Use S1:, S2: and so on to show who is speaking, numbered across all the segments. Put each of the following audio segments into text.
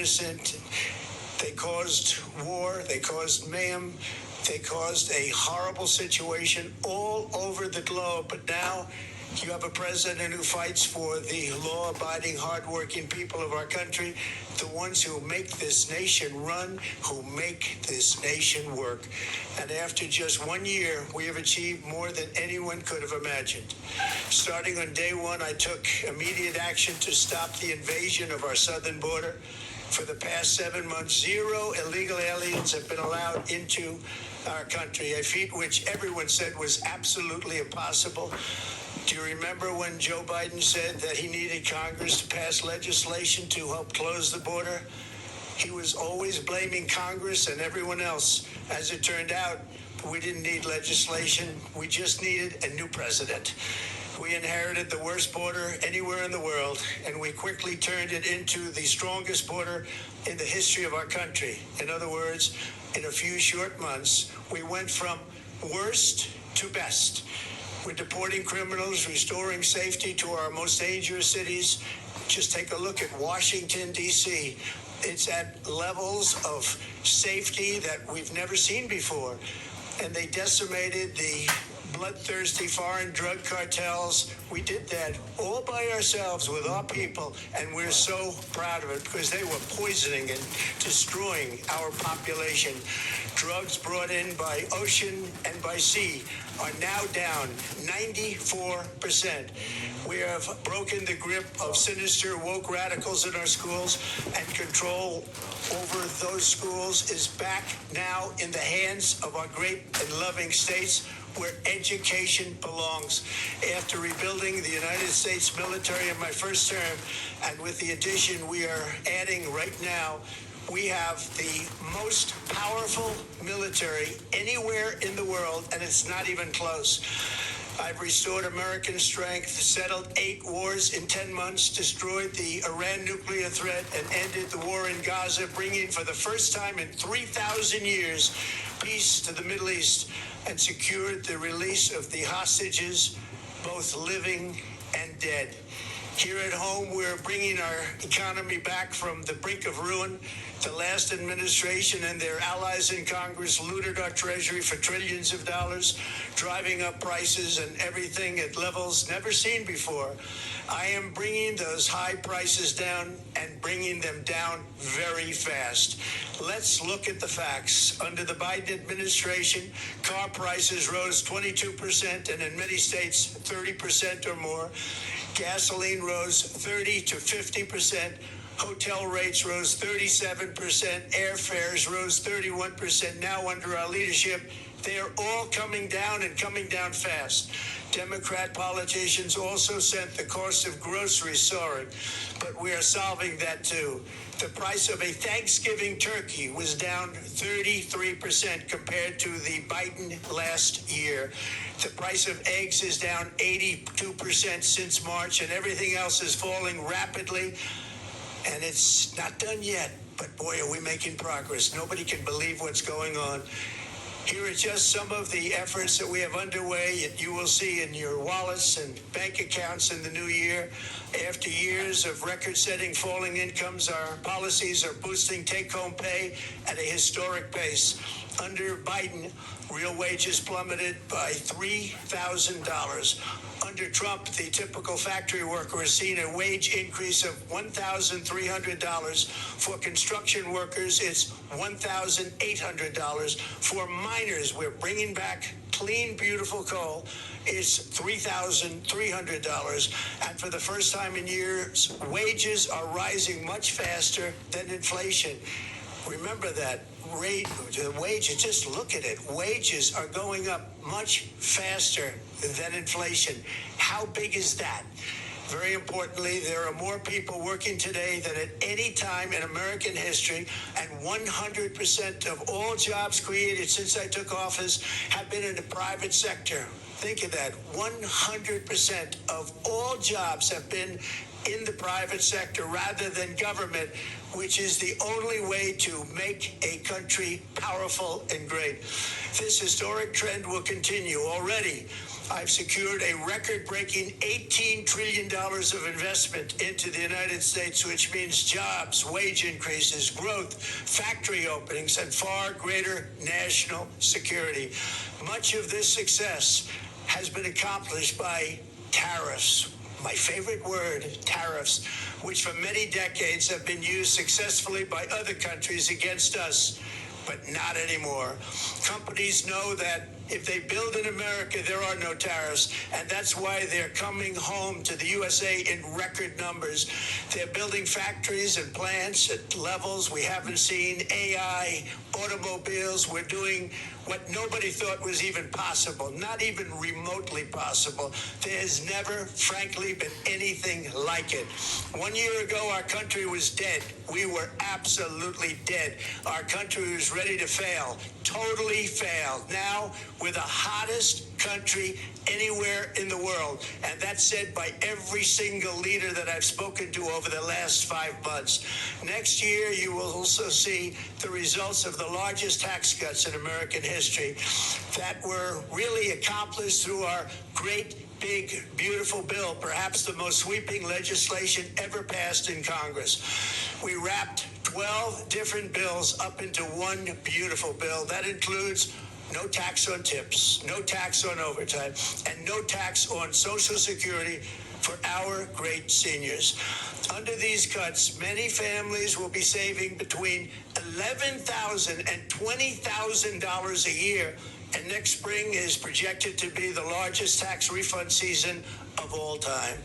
S1: innocent. They caused war. They caused mayhem. They caused a horrible situation all over the globe. But now you have a president who fights for the law-abiding, hardworking people of our country, the ones who make this nation run, who make this nation work. And after just 1 year, we have achieved more than anyone could have imagined. Starting on day one, I took immediate action to stop the invasion of our southern border. For the past 7 months, 0 illegal aliens have been allowed into our country, a feat which everyone said was absolutely impossible. Do you remember when Joe Biden said that he needed Congress to pass legislation to help close the border? He was always blaming Congress and everyone else. As it turned out, we didn't need legislation. We just needed a new president. We inherited the worst border anywhere in the world, and we quickly turned it into the strongest border in the history of our country. In other words, in a few short months, we went from worst to best. We're deporting criminals, restoring safety to our most dangerous cities. Just take a look at Washington, D.C. It's at levels of safety that we've never seen before. And they decimated the bloodthirsty foreign drug cartels. We did that all by ourselves with our people, and we're so proud of it because they were poisoning and destroying our population. Drugs brought in by ocean and by sea are now down 94%. We have broken the grip of sinister woke radicals in our schools, and control over those schools is back now in the hands of our great and loving states, where education belongs. After rebuilding the United States military in my first term, and with the addition we are adding right now, we have the most powerful military anywhere in the world, and it's not even close. I've restored American strength, settled 8 wars in 10 months, destroyed the Iran nuclear threat, and ended the war in Gaza, bringing for the first time in 3,000 years peace to the Middle East, and secured the release of the hostages, both living and dead. Here at home, we're bringing our economy back from the brink of ruin. The last administration and their allies in Congress looted our treasury for trillions of dollars, driving up prices and everything at levels never seen before. I am bringing those high prices down, and bringing them down very fast. Let's look at the facts. Under the Biden administration, car prices rose 22%, and in many states, 30% or more. Gasoline rose 30 to 50%. Hotel rates rose 37%. Airfares rose 31%. Now, under our leadership, they are all coming down, and coming down fast. Democrat politicians also sent the cost of groceries soaring, but we are solving that too. The price of a Thanksgiving turkey was down 33% compared to the Biden last year. The price of eggs is down 82% since March, and everything else is falling rapidly. And it's not done yet, but boy, are we making progress. Nobody can believe what's going on. Here are just some of the efforts that we have underway, and you will see in your wallets and bank accounts in the new year. After years of record-setting falling incomes, our policies are boosting take-home pay at a historic pace. Under Biden, real wages plummeted by $3,000. Under Trump, the typical factory worker has seen a wage increase of $1,300. For construction workers, it's $1,800. For miners, we're bringing back clean, beautiful coal. It's $3,300. And for the first time in years, wages are rising much faster than inflation. Remember that rate, the wages, just look at it. Wages are going up much faster than inflation. How big is that? Very importantly, there are more people working today than at any time in American history, and 100% of all jobs created since I took office have been in the private sector. Think of that. 100% of all jobs have been in the private sector rather than government, which is the only way to make a country powerful and great. This historic trend will continue. Already, I've secured a record-breaking $18 trillion of investment into the United States, which means jobs, wage increases, growth, factory openings, and far greater national security. Much of this success has been accomplished by tariffs. My favorite word, tariffs, which for many decades have been used successfully by other countries against us, but not anymore. Companies know that if they build in America, there are no tariffs, and that's why they're coming home to the USA in record numbers. They're building factories and plants at levels we haven't seen, AI, automobiles. We're doing what nobody thought was even possible, not even remotely possible. There's never, frankly, been anything like it. 1 year ago, our country was dead. We were absolutely dead. Our country was ready to fail, totally failed. Now, we're the hottest country anywhere in the world. And that's said by every single leader that I've spoken to over the last 5 months. Next year, you will also see the results of the largest tax cuts in American history that were really accomplished through our great, big, beautiful bill, perhaps the most sweeping legislation ever passed in Congress. We wrapped 12 different bills up into one beautiful bill. That includes no tax on tips, no tax on overtime, and no tax on Social Security for our great seniors. Under these cuts, many families will be saving between $11,000 and $20,000 a year, and next spring is projected to be the largest tax refund season of all time.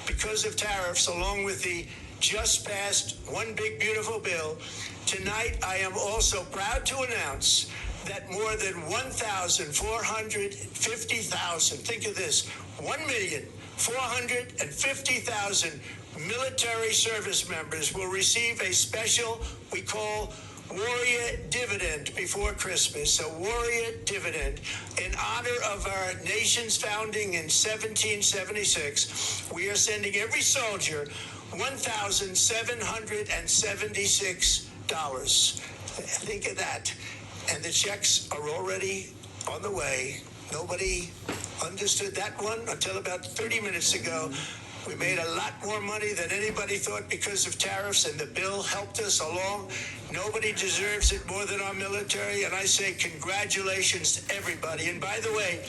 S1: Because of tariffs, along with the just passed One Big Beautiful Bill, tonight I am also proud to announce that more than 1,450,000, think of this, 1,450,000 military service members will receive a special, we call Warrior Dividend before Christmas, a Warrior Dividend. In honor of our nation's founding in 1776, we are sending every soldier $1,776. Think of that. And the checks are already on the way. Nobody understood that one until about 30 minutes ago. We made a lot more money than anybody thought because of tariffs, and the bill helped us along. Nobody deserves it more than our military, and I say congratulations to everybody. And by the way,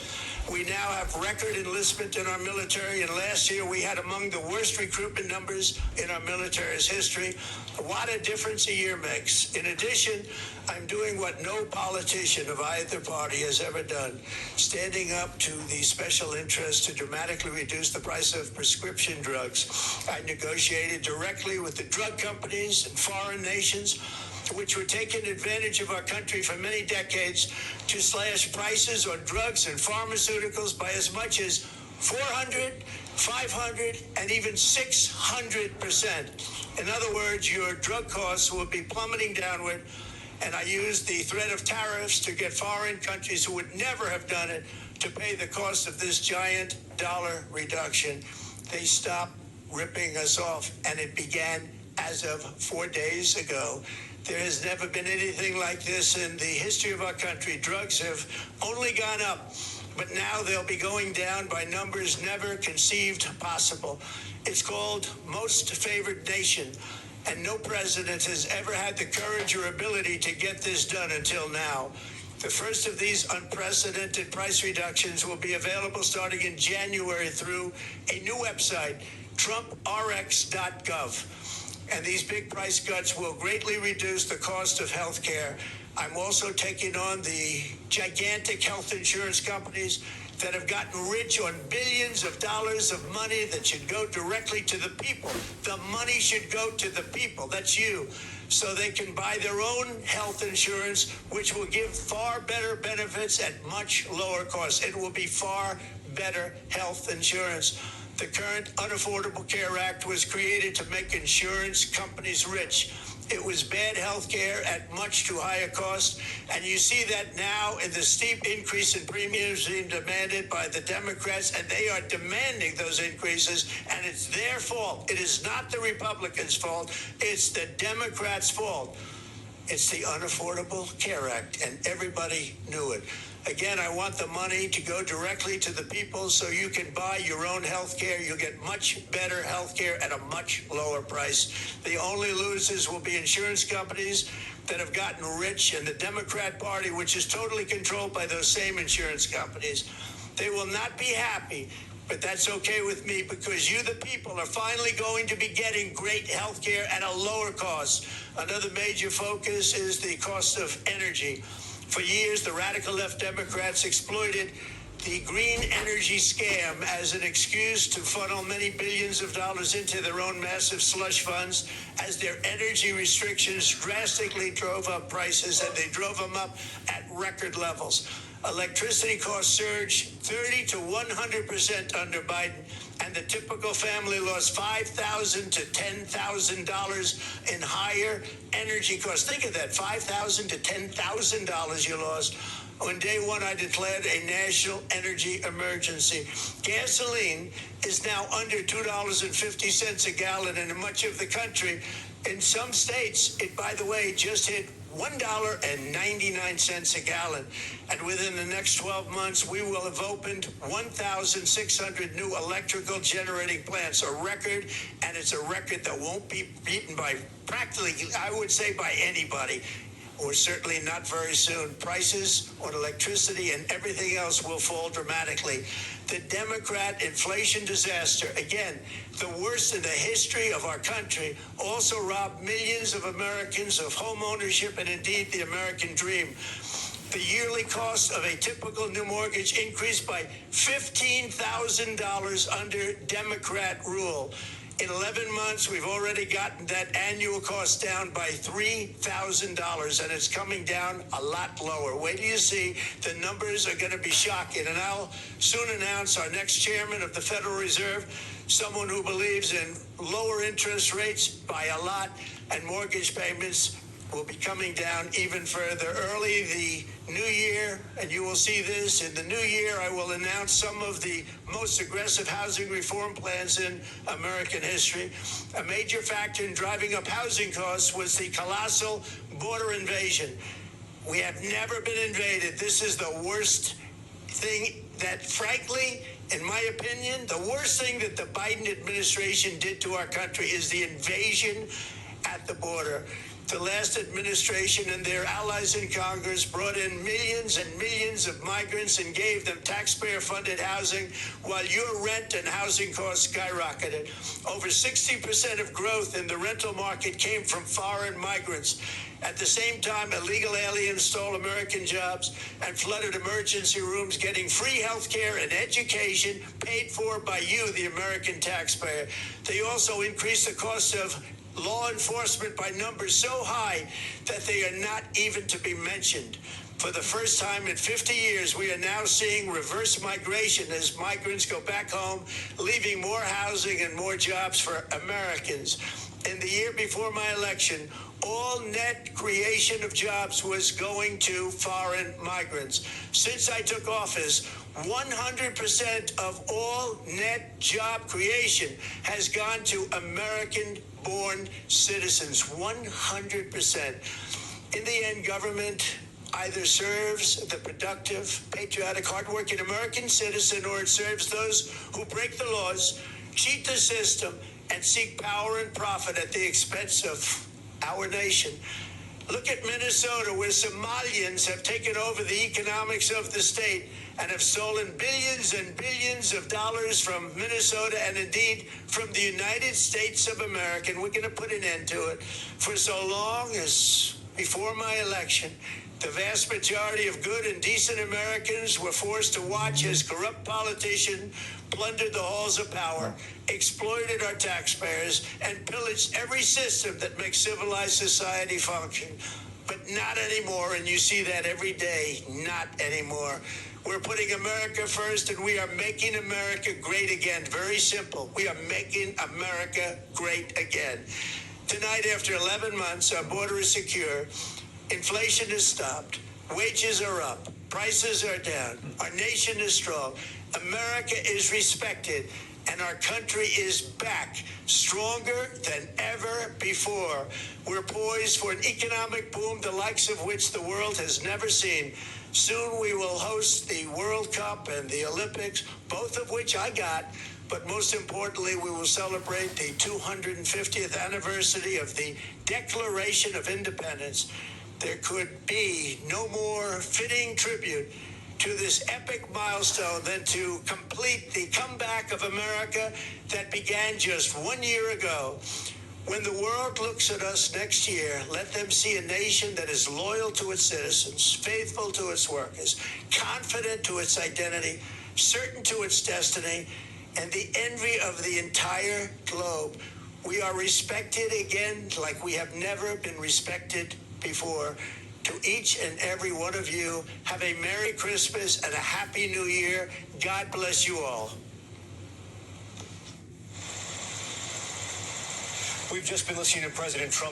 S1: we now have record enlistment in our military, and last year we had among the worst recruitment numbers in our military's history. What a difference a year makes. In addition, I'm doing what no politician of either party has ever done, standing up to the special interests to dramatically reduce the price of prescription drugs. I negotiated directly with the drug companies and foreign nations, which were taking advantage of our country for many decades, to slash prices on drugs and pharmaceuticals by as much as 400, 500, and even 600%. In other words, your drug costs will be plummeting downward, and I used the threat of tariffs to get foreign countries who would never have done it to pay the cost of this giant dollar reduction. They stopped ripping us off, and it began as of 4 days ago. There has never been anything like this in the history of our country. Drugs have only gone up, but now they'll be going down by numbers never conceived possible. It's called Most Favored Nation, and no president has ever had the courage or ability to get this done until now. The first of these unprecedented price reductions will be available starting in January through a new website, TrumpRx.gov. And these big price cuts will greatly reduce the cost of health care. I'm also taking on the gigantic health insurance companies that have gotten rich on billions of dollars of money that should go directly to the people. The money should go to the people, that's you, so they can buy their own health insurance, which will give far better benefits at much lower costs. It will be far better health insurance. The current Unaffordable Care Act was created to make insurance companies rich. It was bad health care at much too high a cost, and you see that now in the steep increase in premiums being demanded by the Democrats, and they are demanding those increases, and it's their fault. It is not the Republicans' fault. It's the Democrats' fault. It's the Unaffordable Care Act, and everybody knew it. Again, I want the money to go directly to the people so you can buy your own health care. You'll get much better health care at a much lower price. The only losers will be insurance companies that have gotten rich, and the Democrat Party, which is totally controlled by those same insurance companies. They will not be happy, but that's okay with me, because you, the people, are finally going to be getting great health care at a lower cost. Another major focus is the cost of energy. For years, the radical left Democrats exploited the green energy scam as an excuse to funnel many billions of dollars into their own massive slush funds, as their energy restrictions drastically drove up prices, and they drove them up at record levels. Electricity costs surged 30 to 100% under Biden, and the typical family lost $5,000 to $10,000 in higher energy costs. Think of that, $5,000 to $10,000 you lost. On day one, I declared a national energy emergency. Gasoline is now under $2.50 a gallon in much of the country. In some states, it, by the way, just hit $1.99 a gallon. And within the next 12 months, we will have opened 1,600 new electrical generating plants, a record, and it's a record that won't be beaten by practically, I would say, by anybody, or certainly not very soon. Prices on electricity and everything else will fall dramatically. The Democrat inflation disaster, again, the worst in the history of our country, also robbed millions of Americans of home ownership and indeed the American dream. The yearly cost of a typical new mortgage increased by $15,000 under Democrat rule. In 11 months, we've already gotten that annual cost down by $3,000, and it's coming down a lot lower. Wait till you see. The numbers are going to be shocking. And I'll soon announce our next chairman of the Federal Reserve, someone who believes in lower interest rates by a lot, and mortgage payments will be coming down even further. Early the new year, and you will see this, in the new year, I will announce some of the most aggressive housing reform plans in American history. A major factor in driving up housing costs was the colossal border invasion. We have never been invaded. This is the worst thing that, frankly, in my opinion, the worst thing that the Biden administration did to our country is the invasion at the border. The last administration and their allies in Congress brought in millions and millions of migrants and gave them taxpayer-funded housing, while your rent and housing costs skyrocketed. Over 60% of growth in the rental market came from foreign migrants. At the same time, illegal aliens stole American jobs and flooded emergency rooms, getting free health care and education paid for by you, the American taxpayer. They also increased the cost of law enforcement by numbers so high that they are not even to be mentioned. For the first time in 50 years, we are now seeing reverse migration as migrants go back home, leaving more housing and more jobs for Americans. In the year before my election, all net creation of jobs was going to foreign migrants. Since I took office, 100% of all net job creation has gone to American-born citizens, 100%. In the end, government either serves the productive, patriotic, hardworking American citizen, or it serves those who break the laws, cheat the system, and seek power and profit at the expense of our nation. Look at Minnesota, where Somalians have taken over the economics of the state and have stolen billions and billions of dollars from Minnesota and indeed from the United States of America. And we're going to put an end to it. For so long as before my election, the vast majority of good and decent Americans were forced to watch as corrupt politicians plundered the halls of power, exploited our taxpayers, and pillaged every system that makes civilized society function. But not anymore, and you see that every day. Not anymore. We're putting America first, and we are making America great again. Very simple. We are making America great again. Tonight, after 11 months, our border is secure. Inflation is stopped. Wages are up. Prices are down. Our nation is strong. America is respected. and our country is back, stronger than ever before. We're poised for an economic boom, the likes of which the world has never seen. Soon we will host the World Cup and the Olympics, both of which I got. But most importantly, we will celebrate the 250th anniversary of the Declaration of Independence. There could be no more fitting tribute to this epic milestone than to complete the comeback of America that began just 1 year ago. When the world looks at us next year, let them see a nation that is loyal to its citizens, faithful to its workers, confident to its identity, certain to its destiny, and the envy of the entire globe. We are respected again like we have never been respected before. To each and every one of you, have a Merry Christmas and a Happy New Year. God bless you all. We've just been listening to President Trump.